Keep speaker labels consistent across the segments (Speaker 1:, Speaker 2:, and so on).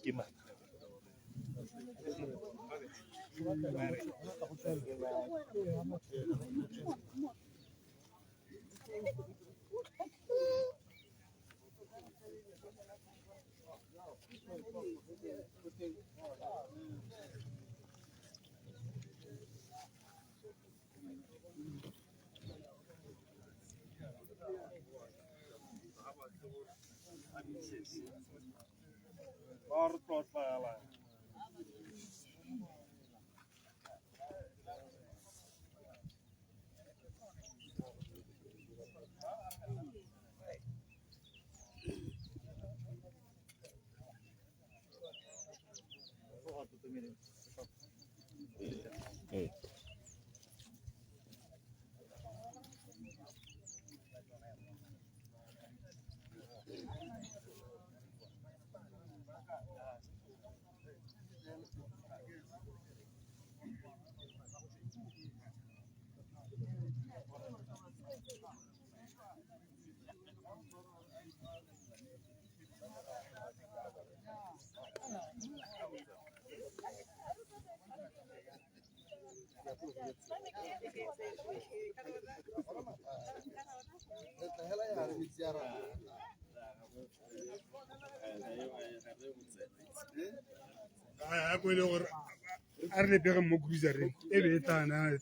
Speaker 1: Kima. Aku ini orang arne biar mau guzarin, tanah.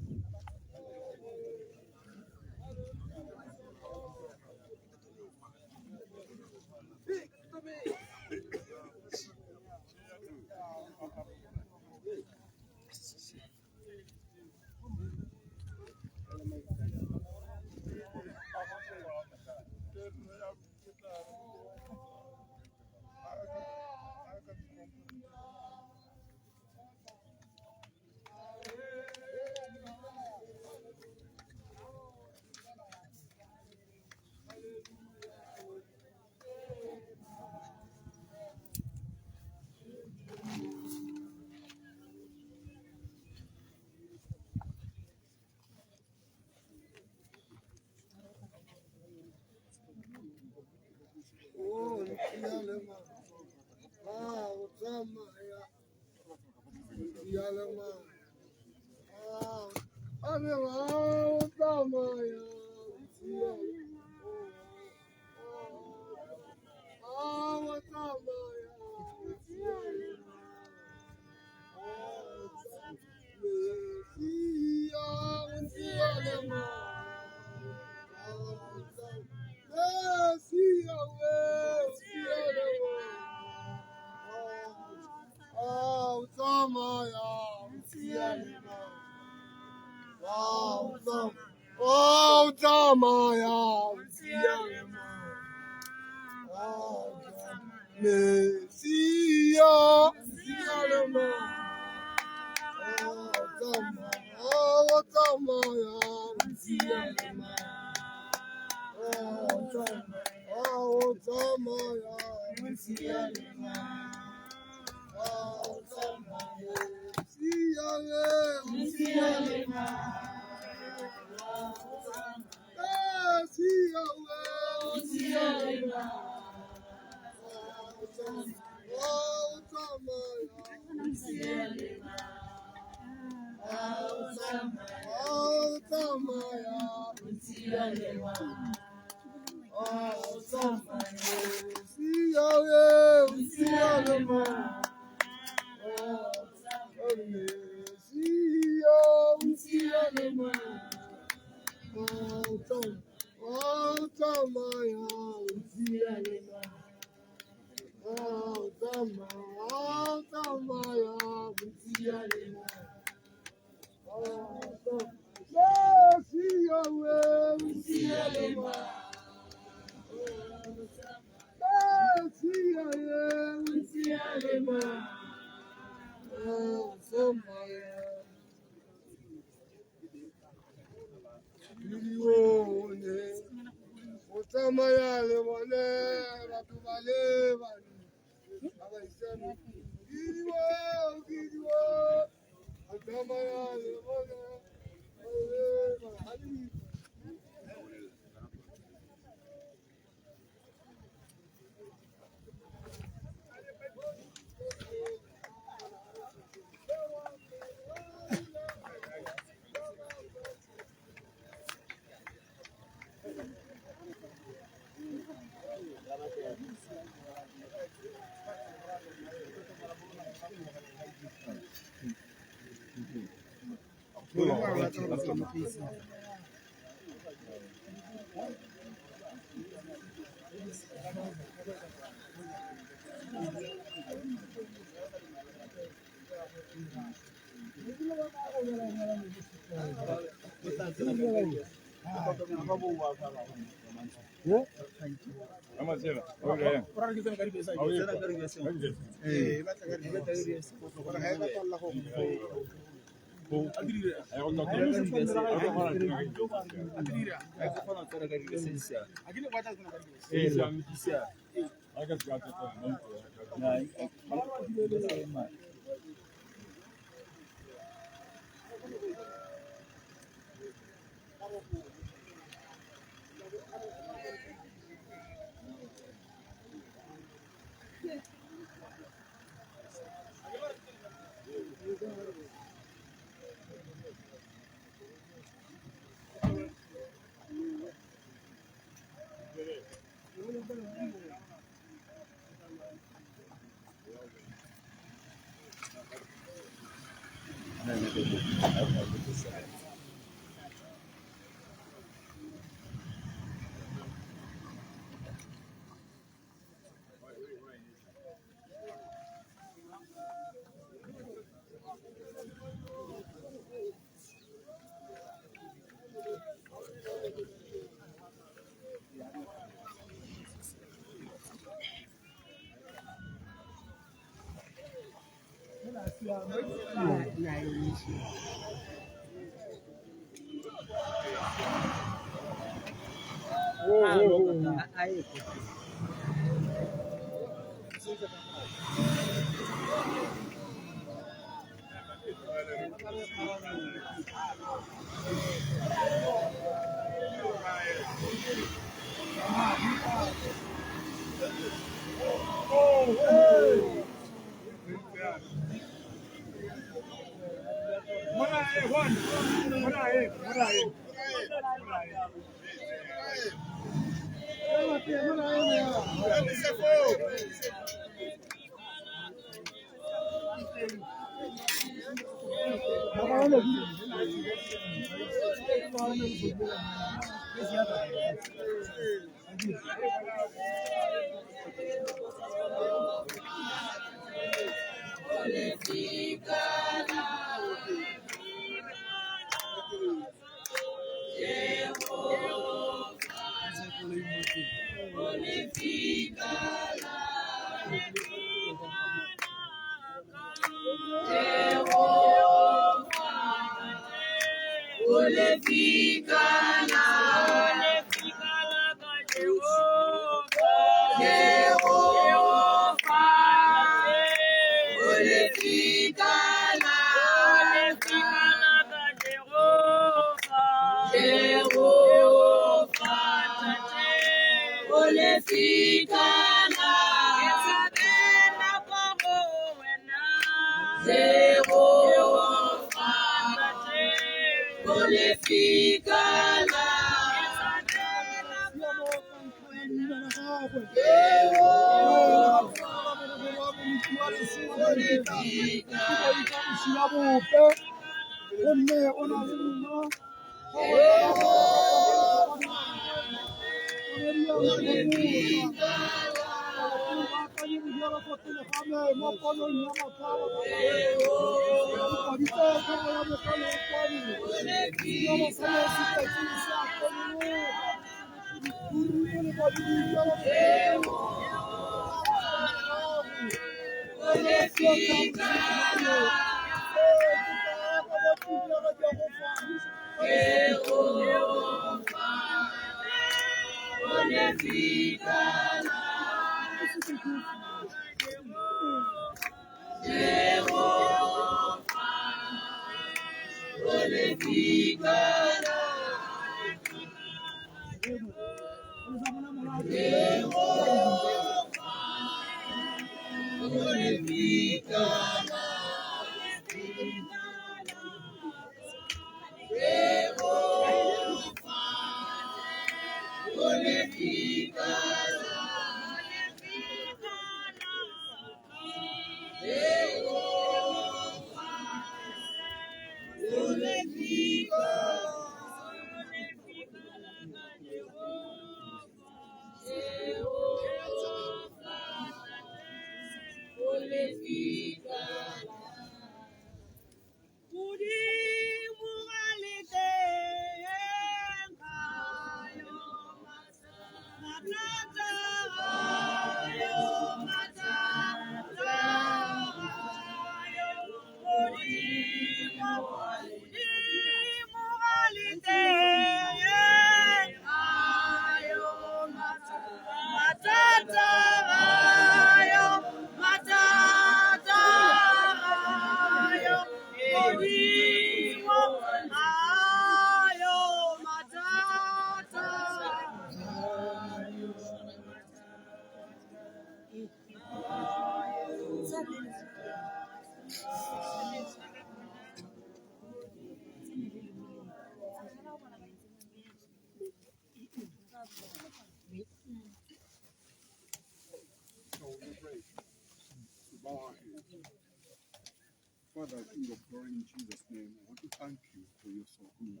Speaker 2: Father, King of glory, in Jesus' name, I want to thank you for your so good.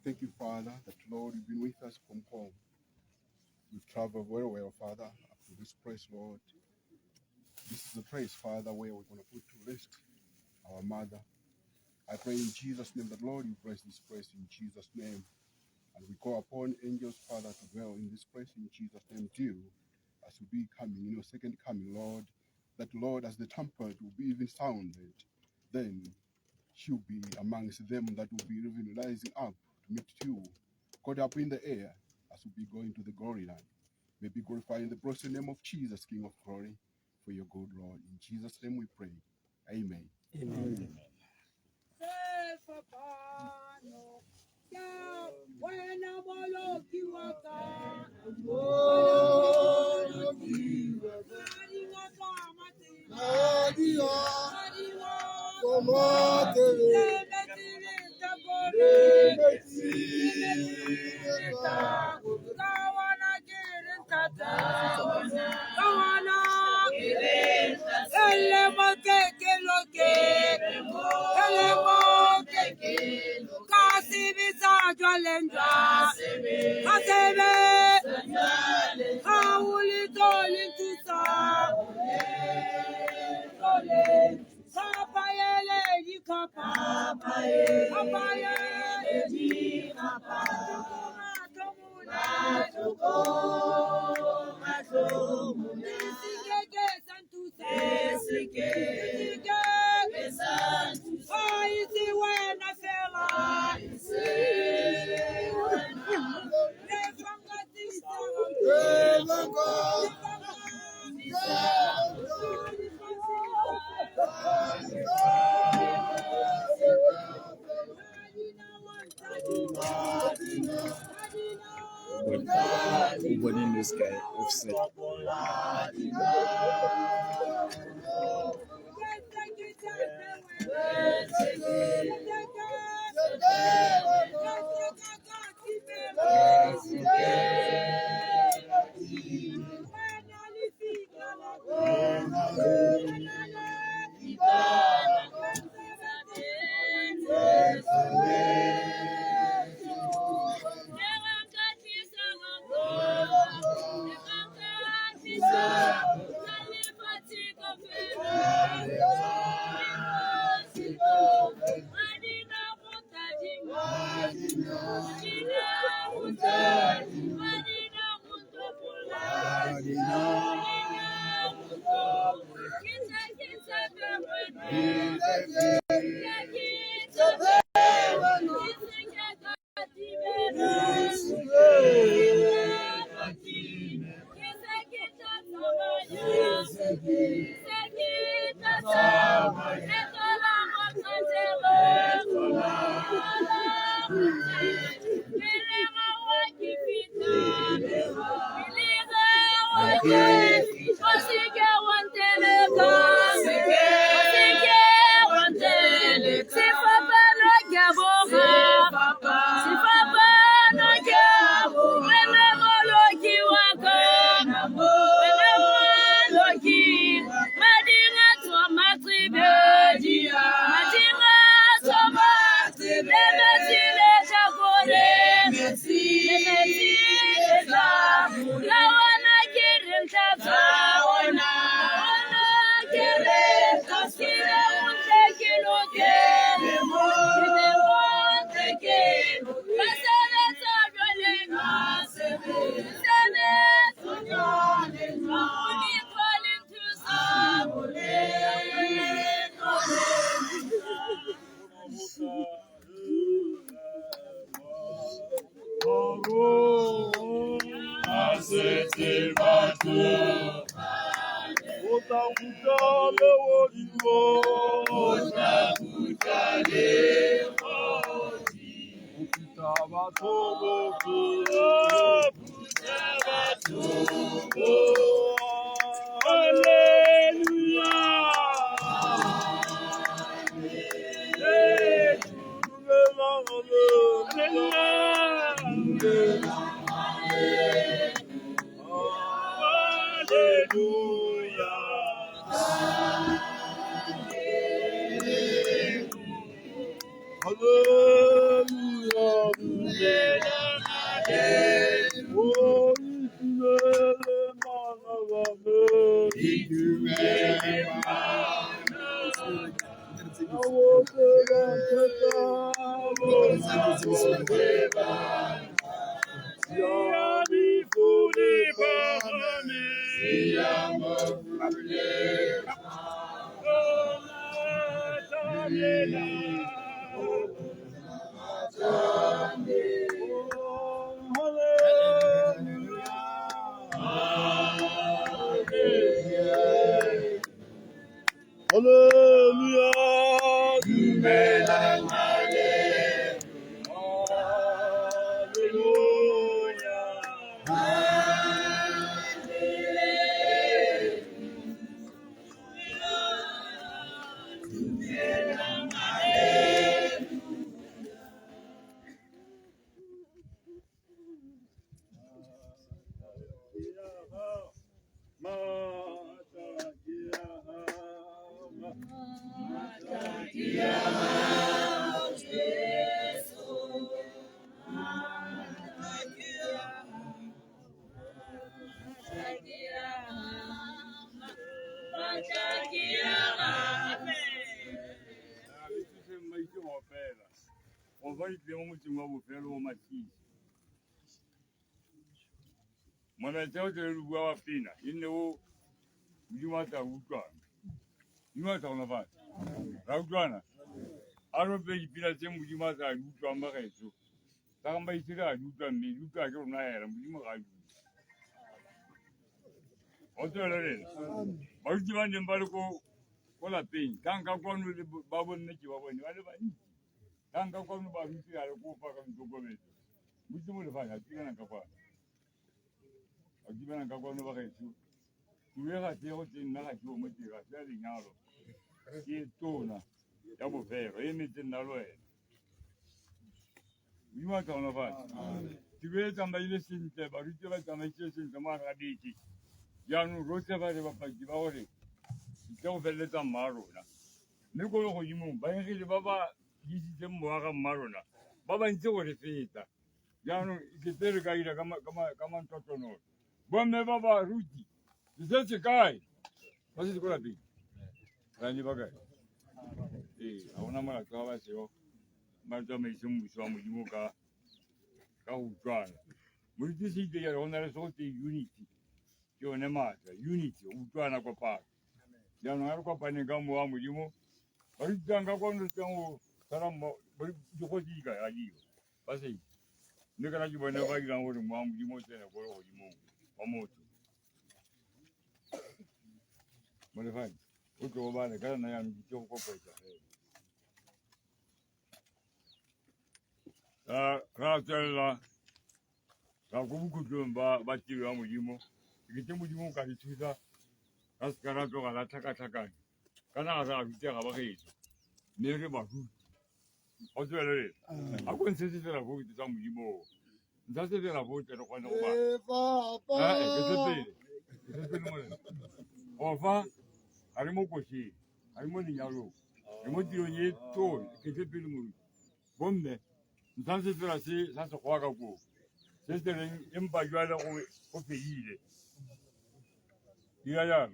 Speaker 2: Thank you, Father, that Lord, you've been with us from home. We've traveled very well, Father, up to this place, Lord. This is the place, Father, where we're going to put to rest our mother. I pray in Jesus' name that, Lord, you bless this place in Jesus' name. And we call upon angels, Father, to dwell in this place in Jesus' name, too, as you be coming, in your second coming, Lord. That, Lord, as the trumpet will be even sounded, then she'll be amongst them that will be even rising up to meet you, caught up in the air, as we'll be going to the glory land. May be glorified in the blessed name of Jesus, King of glory, for your good, Lord. In Jesus' name we pray. Amen.
Speaker 3: Amen.
Speaker 2: Amen.
Speaker 3: Opening the sky offset.
Speaker 4: On va y faire un petit mot faire le matin. Mwanachao cha lugha wa pina ine wo mjumata utwa mjumata unafanya la utwana aro be pina che mjumata utwa mbaka hizo kama isira utwa mi utwa ke unaera mjumata otro le mjumata ndembalo ko la pin kanga kwa nu babo neki babo ni wale bani kanga kwa nu babo ti ale ko pa kan to gobe mjumata fanya kina kapa akibana kakwa no baka hizo tuweka teo tena na kio mtira sali ngalo ki tona ya bofero ene tena loe mima kaona fa tiwe tamba ile sinte barite ba tamba ile sinte ma radiki ya no rote ba ba pa ki ba ore teo vele ta maro na ne ko ko yimu ba ngi baba yisi tembo aga maro na baba nje ore fita ya no kitere kaira kama mtoto no bome baba ruti Zese kai. Basi ziko la bi. Rani bagai. Auna mara kawa sio. Marto me sumu swa mujimuka. Ka utwana. Muri si de ya ona sote unity. Yo ne mata unity utwana kwa pa. Ya no kwa pa ne gamu wa mujimu. Bari janga kwa ndo tango saramo bari joko diga ayi. Basi. Nika na jibona ba gira ngoro mu mujimu tena kwa ro mujimu. Omoto. Mwanafanya uko bana kana ya mjito kwa pesa kana kubukutumba batiri wa mujimo ikite mujimo kalituza askara to kala taka kana asa bitya kabakito nere bahu otwelele akwensisi tela ko bitsa mujimo ndase tela ko tela kwa no ba kesepele mole ofa harimo koshi harimo ninyaro harimo dironye to kesepele mole bombe nsanze tela si sasa kwa ko sesere imba jwala ko peyile ya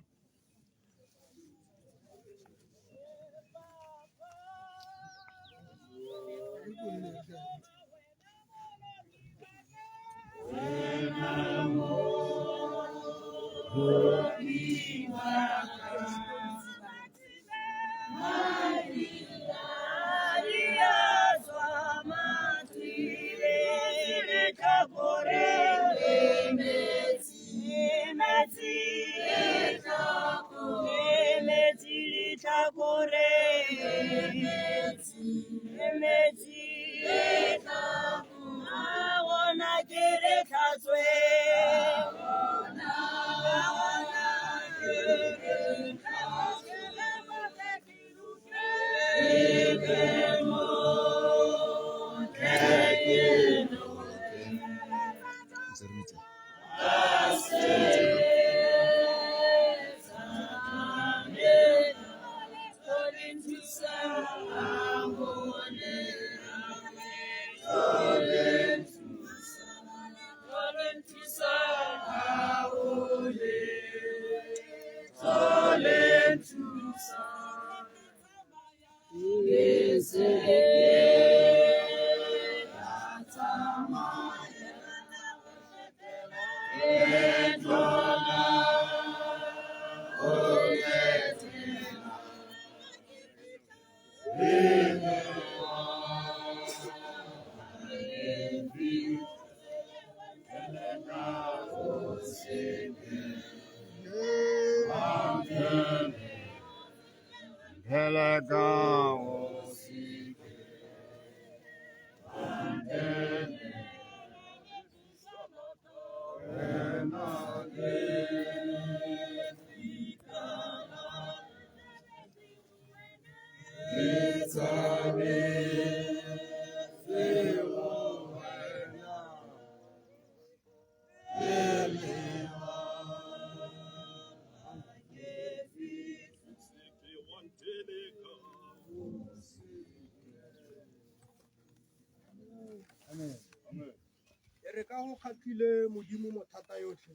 Speaker 5: Re ka go kgatlhile modimo mothata yotlhe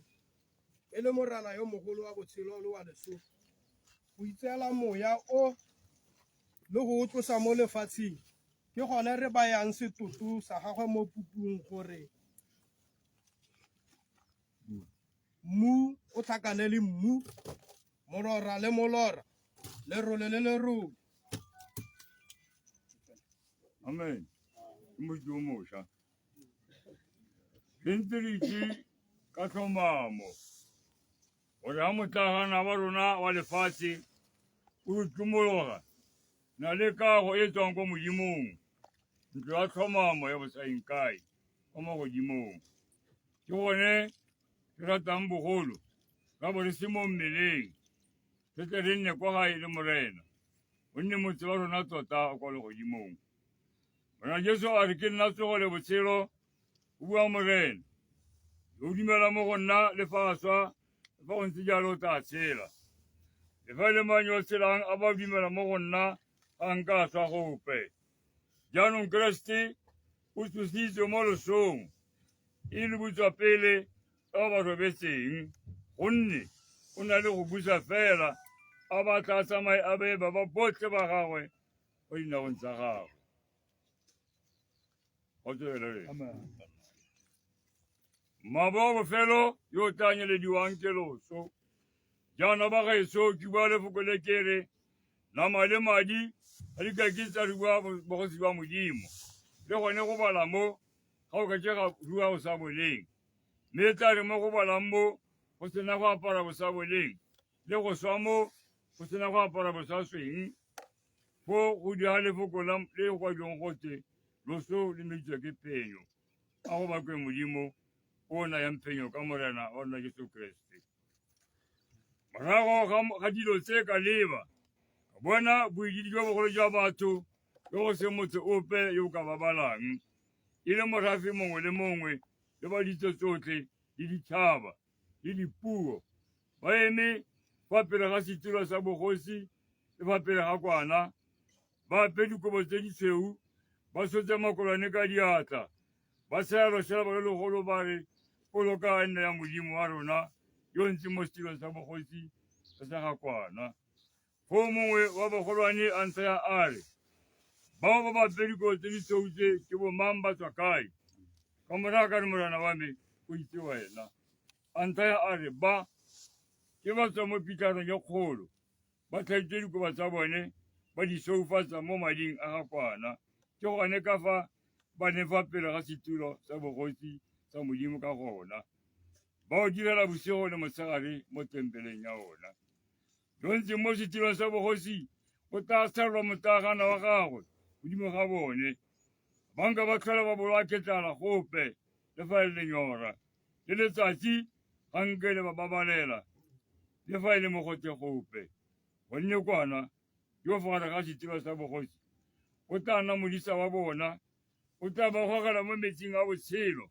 Speaker 5: e le morana yo mogolo wa botshelo le wa lesego go itseela moya o le go o tlosa mo lefatsheng ke gone re bayang setoto sa gagwe mo pupung gore mmu o tlhakane le mmu molora le molora lerole le lerole.
Speaker 4: Amen. Modimo mošwa Pintiriti ka tlhomamo gore ha motlagana wa rona wa lefatshe o tumologa na le kago e tswang ko modimong ntlo ya tlhomamo ya bosaenkai kwa magodimong ke gone ke ratang bogolo ka bo re se mo mmeleng re tle re nne kwa gae le morena o nne motse wa rona tota kwa legodimong morena Jesu a re ke nna tsogo le botshelo o bua morena o dumela mo go nna le faswa fa go ntse jalo o tla tshela le fa le mang yo tshelang a ba dumela mo go nna ga nka swa gope jaanong Keresete o tsositswe mo losong e le butswa pele ka ba robetseng gonne o na le go busa fela a ba tla tsamaye a be ba botlhe ba gagwe go dinagong tsa gagwe. Mabo bofelo yo tanyelediwang ke loso jaana ba gaetso ke bua lefoko le kere nama le madi a di ka ke tsa re bua bogosi ba modimo le gone go bala mo ga o ka tšega rua go sa boleng mme tla re mo go balang mo go sena go apara bosa boleng le go swa mo go sena go apara bosa sweng fo go dira lefoko le go kwadiwang gote loso le meditswe ke phenyo a go bakwe modimo o nayang phenyo ka morena wa rona Jesu Kriste. Morago ga dilo tse ka leba ka bona boididi jwa bogolo jwa batho le go se motse ope yo o ka babalang e le morafe mongwe le mongwe le ba ditso tsotlhe le ditšhaba le dipuo ba eme fa pele ga setulo sa bogosi le fa pele ga kwana ba ape dikobo tse ditshweu ba sotse makolwane ka diatla ba tshela lošela ba le legolo ba re poloka e nne ya modimo wa rona yo ntse mo setilong sa bogosi se sa ga kwana fo mongwe wa bogolwane a ntsaya a re bao ba bape dikobo tse ditshweu tse ke bomang ba tswa kae ka morago ka re morana wa me o itse wena a ntsaya a re ba ke ba tswa mo pitlarong ye kgolo ba tlhaitse dikoba tsa bone ba di soufatsa mo mading a ga kwana ke gone ka fa ba ne fa pele ga setulo sa bogosi sa modimo ka gona ba o direla bosigo le motshegare mo tempeleng ya ona yo ntse mo setilong sa bogosi o tla salwa motlagana wa gagwe godimo ga bone banka ba tlhola ba bolwa ke tlala gope le fa e le lenyora le letsatsi ga nke le ba babalela le fa e le mogote gope gonne kwana yo fagare ga setilo sa bogosi o tla nna modisa wa bona o tla ba gogela mo metsing a botshelo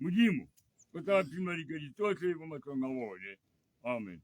Speaker 4: modimo o tla phima dikedi tsotlhe mo matlhong a bone amen.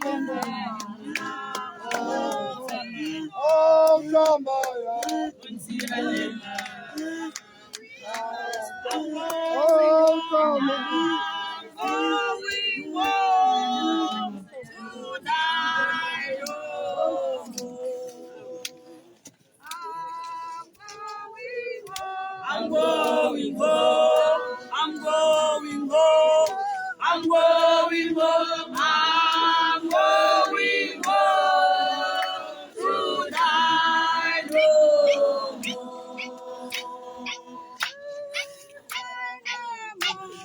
Speaker 6: I'm going home. I'm going home. I'm going home. I'm going home tonight.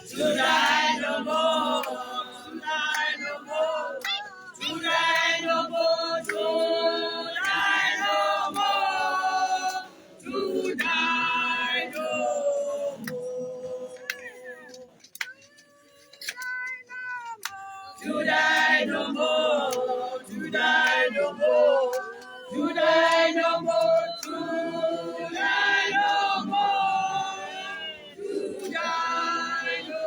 Speaker 6: Tonight no more. Tonight no more. Tonight no more. Tonight no more. Tonight no more. Tonight no more. Tonight no more. Tonight no more. Tonight no more. Tonight no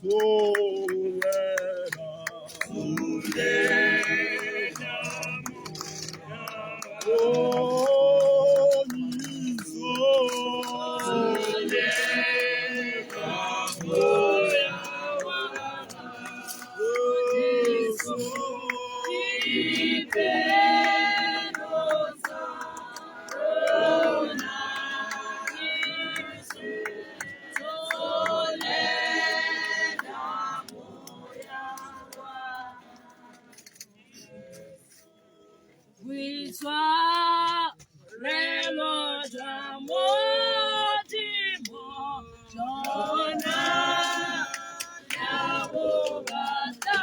Speaker 6: We saw Remo Jamotimo Jonah Yabogata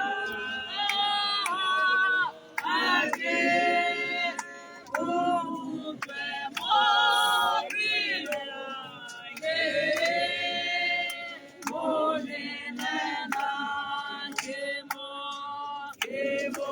Speaker 6: Ake Upe Morila Monena Kemo Kemo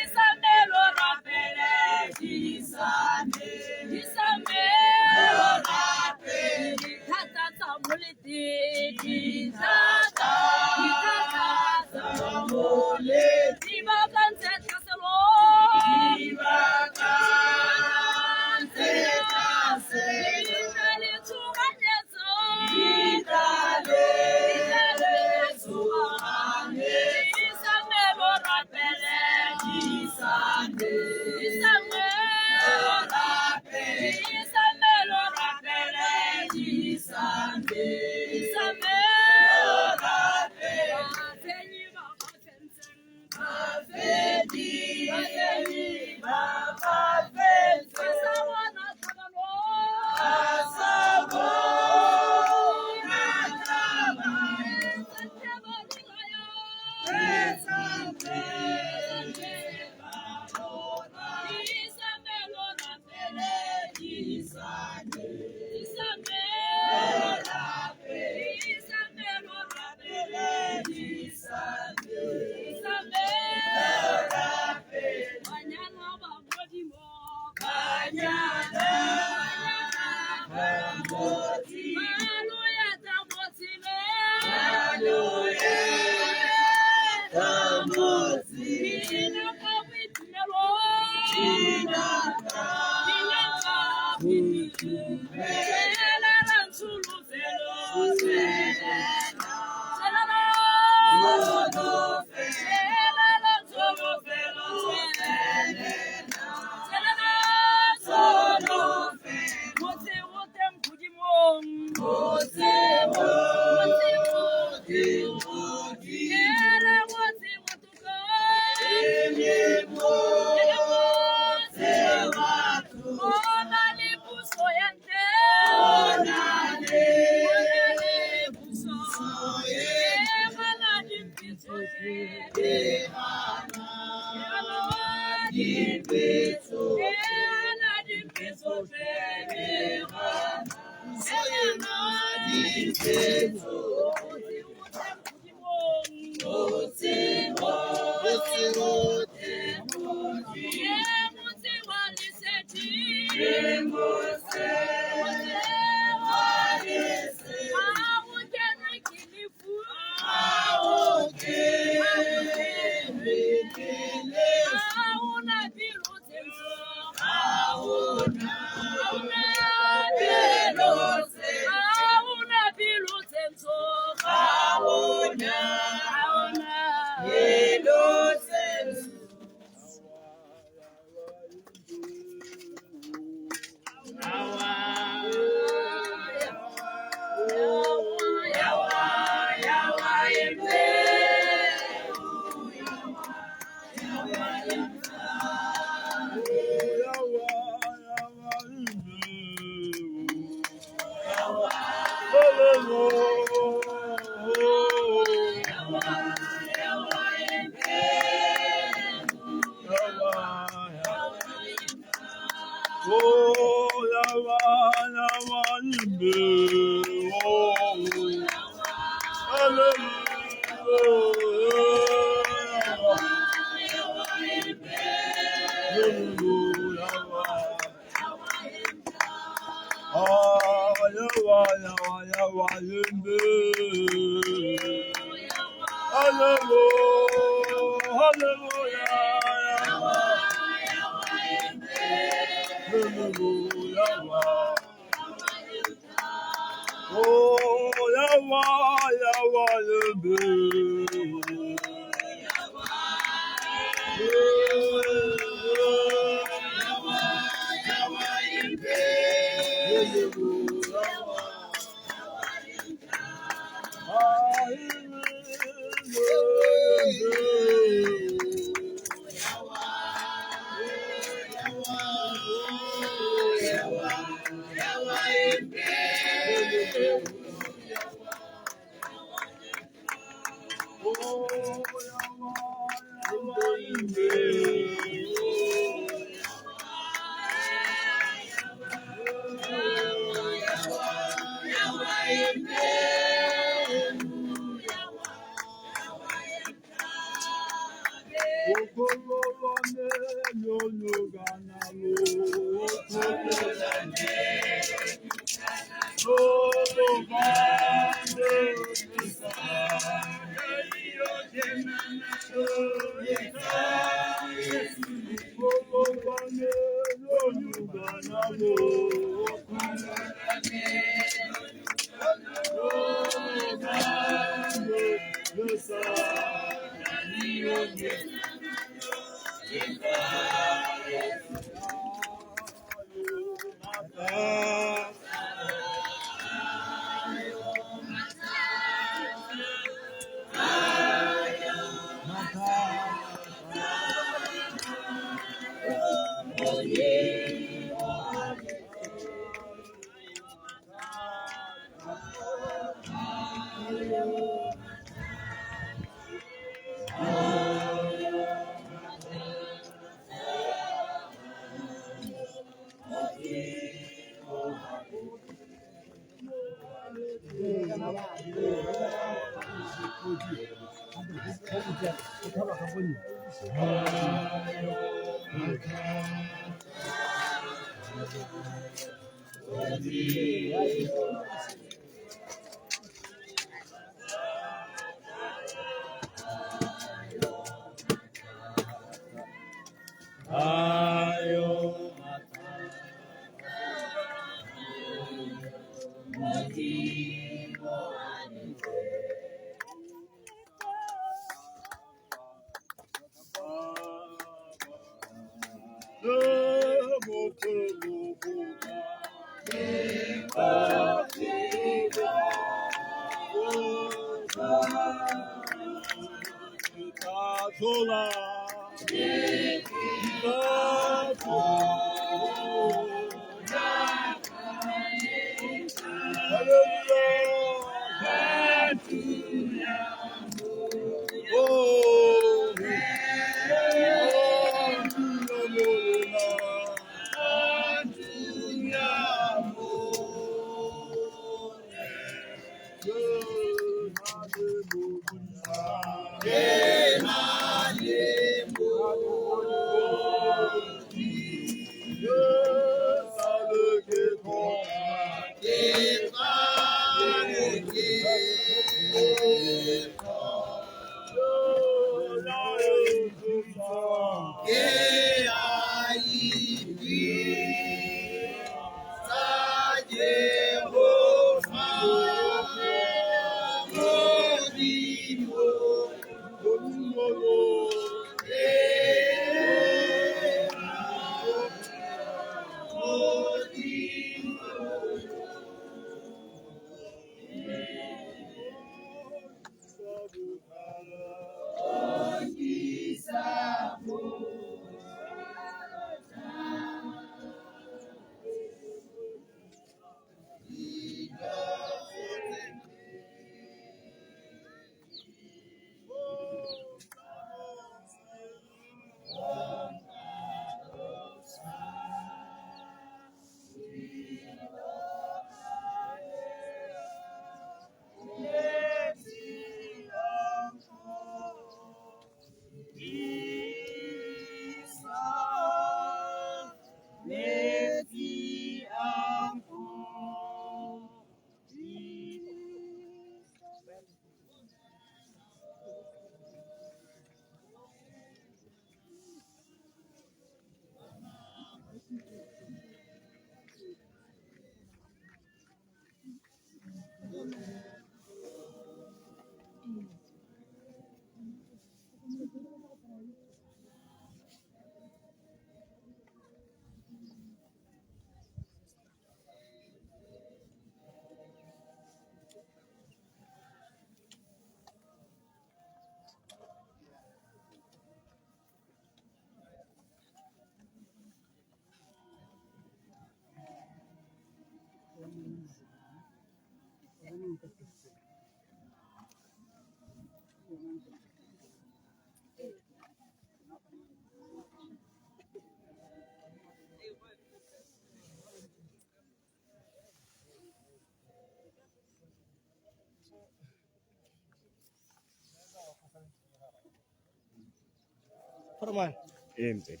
Speaker 5: Forman.
Speaker 3: Empty.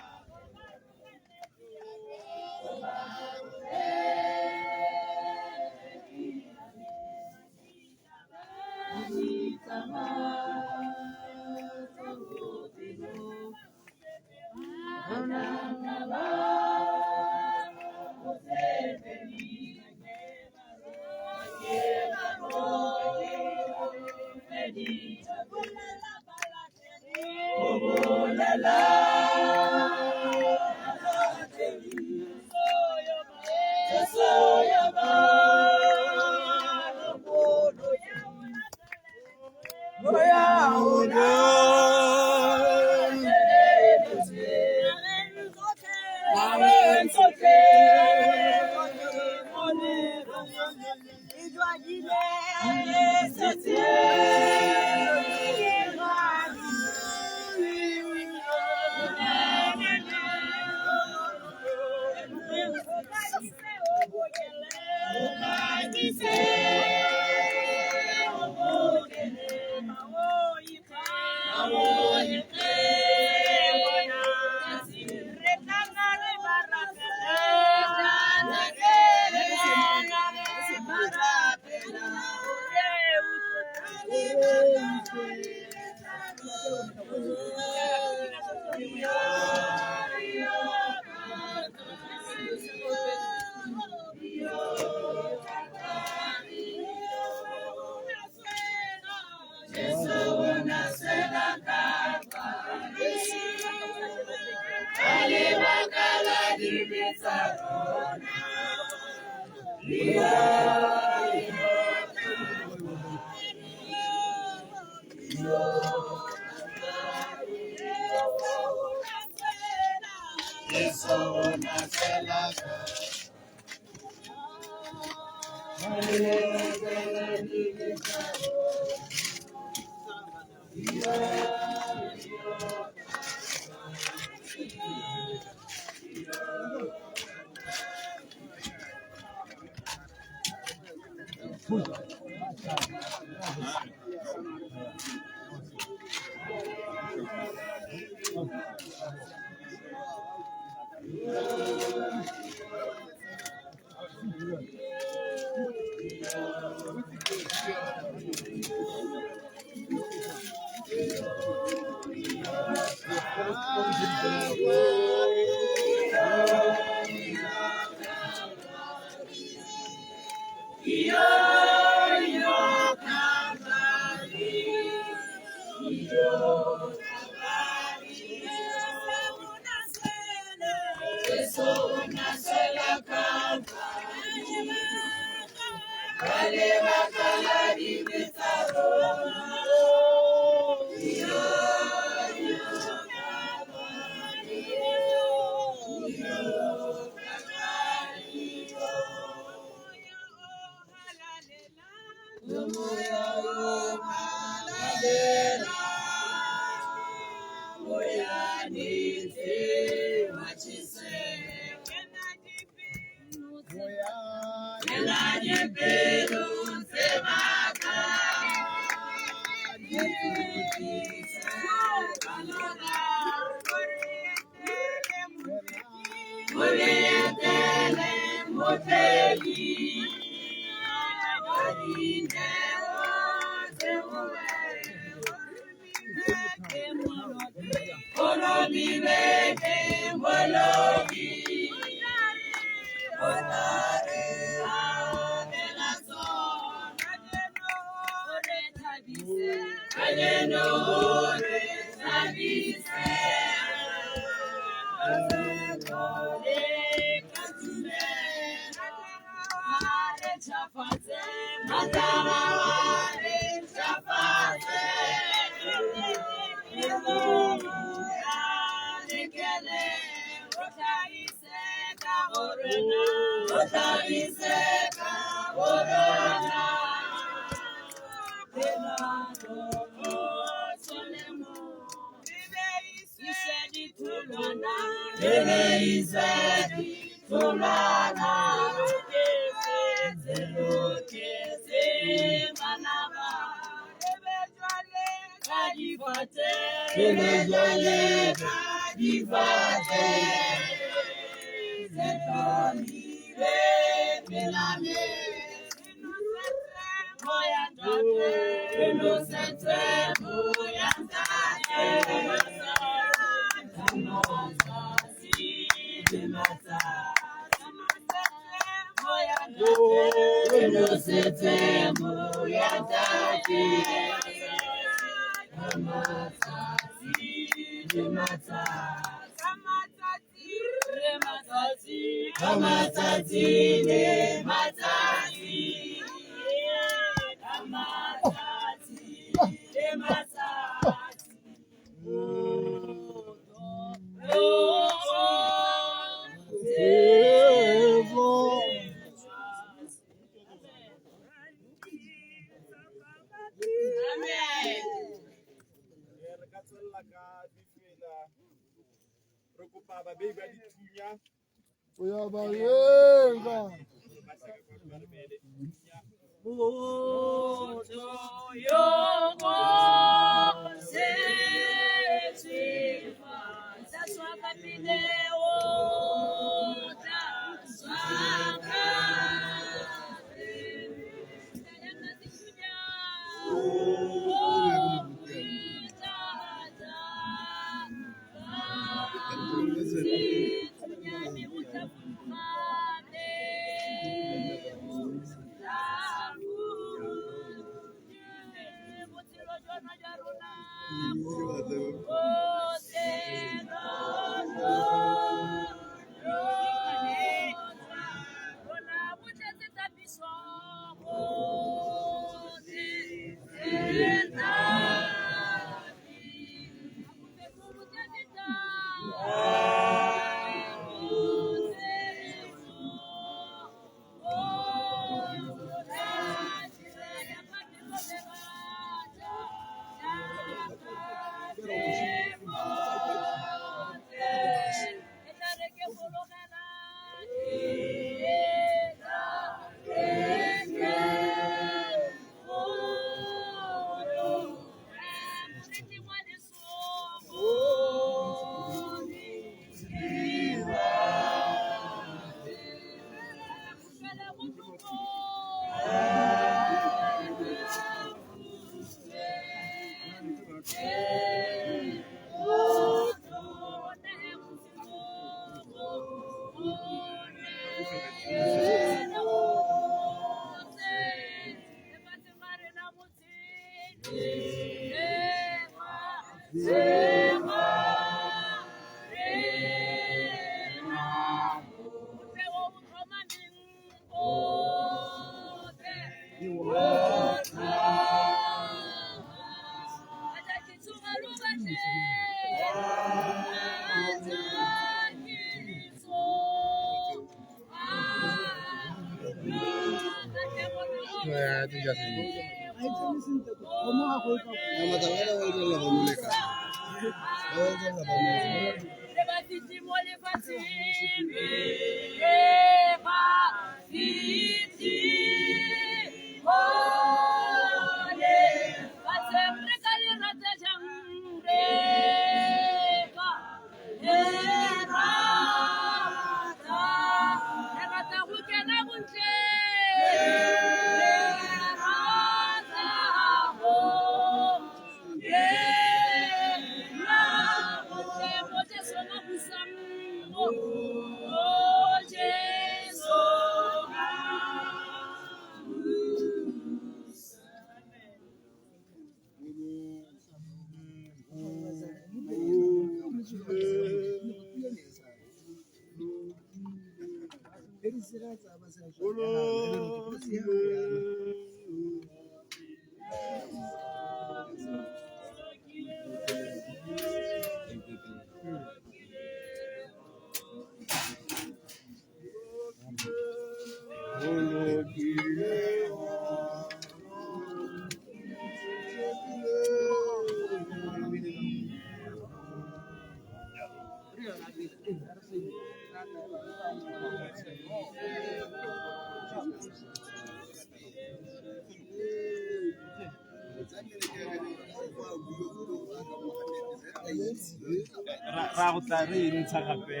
Speaker 3: ra go tla re e ntsha gape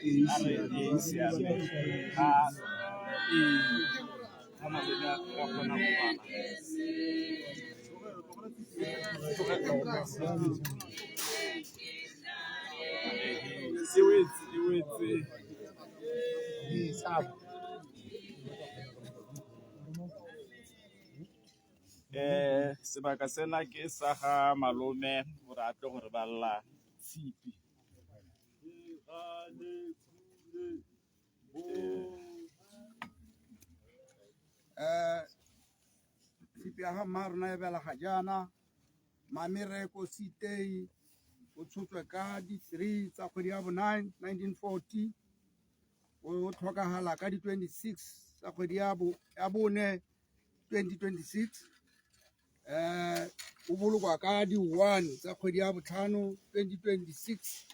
Speaker 3: e siame ga mabele a kgona go bala e wetse sebaka sena ke sa ga malome gore a tle gore balla tshipi.
Speaker 7: Tshipi ya ga mma rona e bela ga jaana Mamereko Sitei o tshotswe ka di 3 tsa kgwedi ya bo 9 1940 o tlhokagala ka di 26 tsa kgwedi ya bo 4 2026 o bolokwa ka di 1 tsa kgwedi ya bo 5 2026.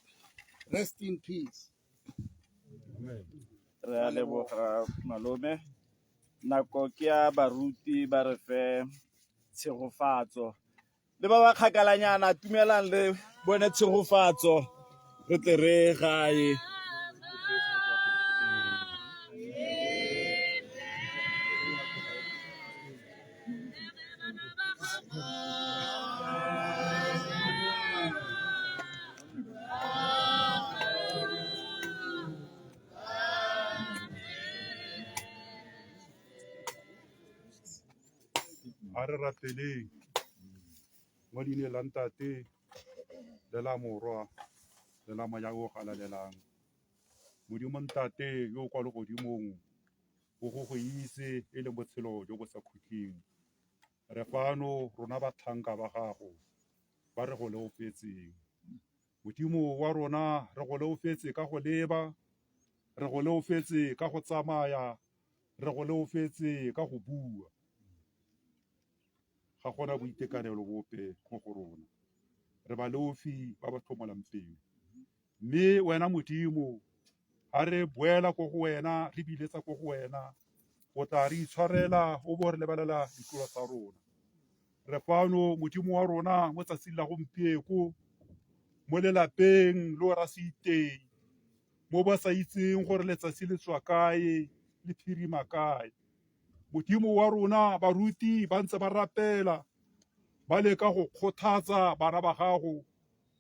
Speaker 7: Rest in peace.
Speaker 3: Re a leboga malome. Nako ke ya baruti ba re fe tshegofatso le ba ba kgakalanyana tumelang le bone tshegofatso re tle re gae.
Speaker 1: a re rateleng mo leine la ntate le la morwa le la moya o galalelang modimo ntate yo o kwa legodimong o go itse e le botshelo jo bo sa khutleng re fano rona batlhanka ba gago ba re go leofetseng modimo wa rona re go leofetse ka go leba re go leofetse ka go tsamaya re go leofetse ka go bua ga gona boitekanelo bope mo go rona re ba leofi ba ba tlhomolang pelo mme wena modimo ha re boela ko go wena re biletsa ko go wena o tla re itshwarela o bo re lebelela ditlolo tsa rona re fano modimo wa rona mo tsatsing la gompieko mo lelapeng le o ra se iteng mo ba sa itseng gore letsatsi le tswa kae le phirima kae modimo wa rona baruti ba ntse ba rapela ba le ka go kgothatsa bana ba gago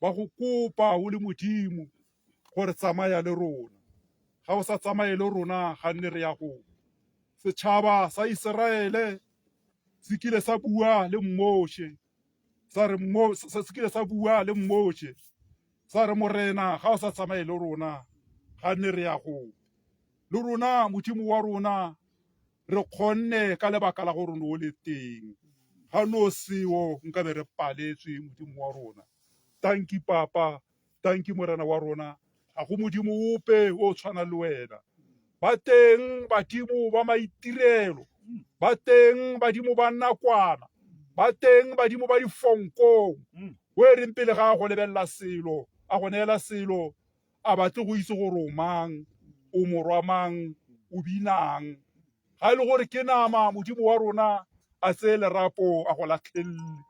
Speaker 1: ba go kopa o le modimo gore tsamaya le rona ga o sa tsamaye le rona ga nne re ya go setšhaba sa Iseraele se kile sa bua le Moshe se kile sa bua le Moshe sa re morena ga o sa tsamaye le rona ga nne re ya go le rona modimo wa rona re kgonne ka lebaka la gore no le teng ga no seo nka be re paletswe modimo wa rona tanki papa tanki morena wa rona ga go modimo ope o tshwana le wena ba teng badimo ba maitirelo ba teng badimo ba nakwana ba teng badimo ba difonkong o e reng pele ga go lebelela selo a go neela selo a batle go itse gore o mang o morwa mang o binang ga ile gore ke nama modimo wa rona a tseye lerapo a go latlhelele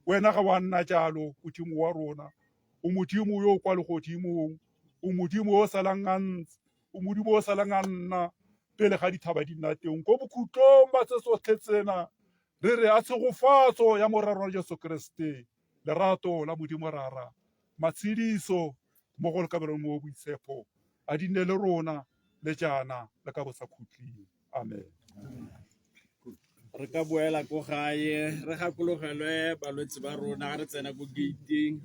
Speaker 1: wena ga wa nna jalo modimo wa rona o modimo yo o kwa legodimong o modimo o salang a ntse o modimo o salang a nna pele ga dithaba di nna teng ko bokhutlong ba tse tsotlhe tsena re re a tshegofatso ya morero wa Jesu Kriste lerato la modimo rara matshediso mo go lekabelong mo boitshepo a di nne le rona le jana le ka bo sa khutling amen.
Speaker 3: Re ka boela ko gae re gakologelwe balwetse ba rona ga re tsena ko gate-ing.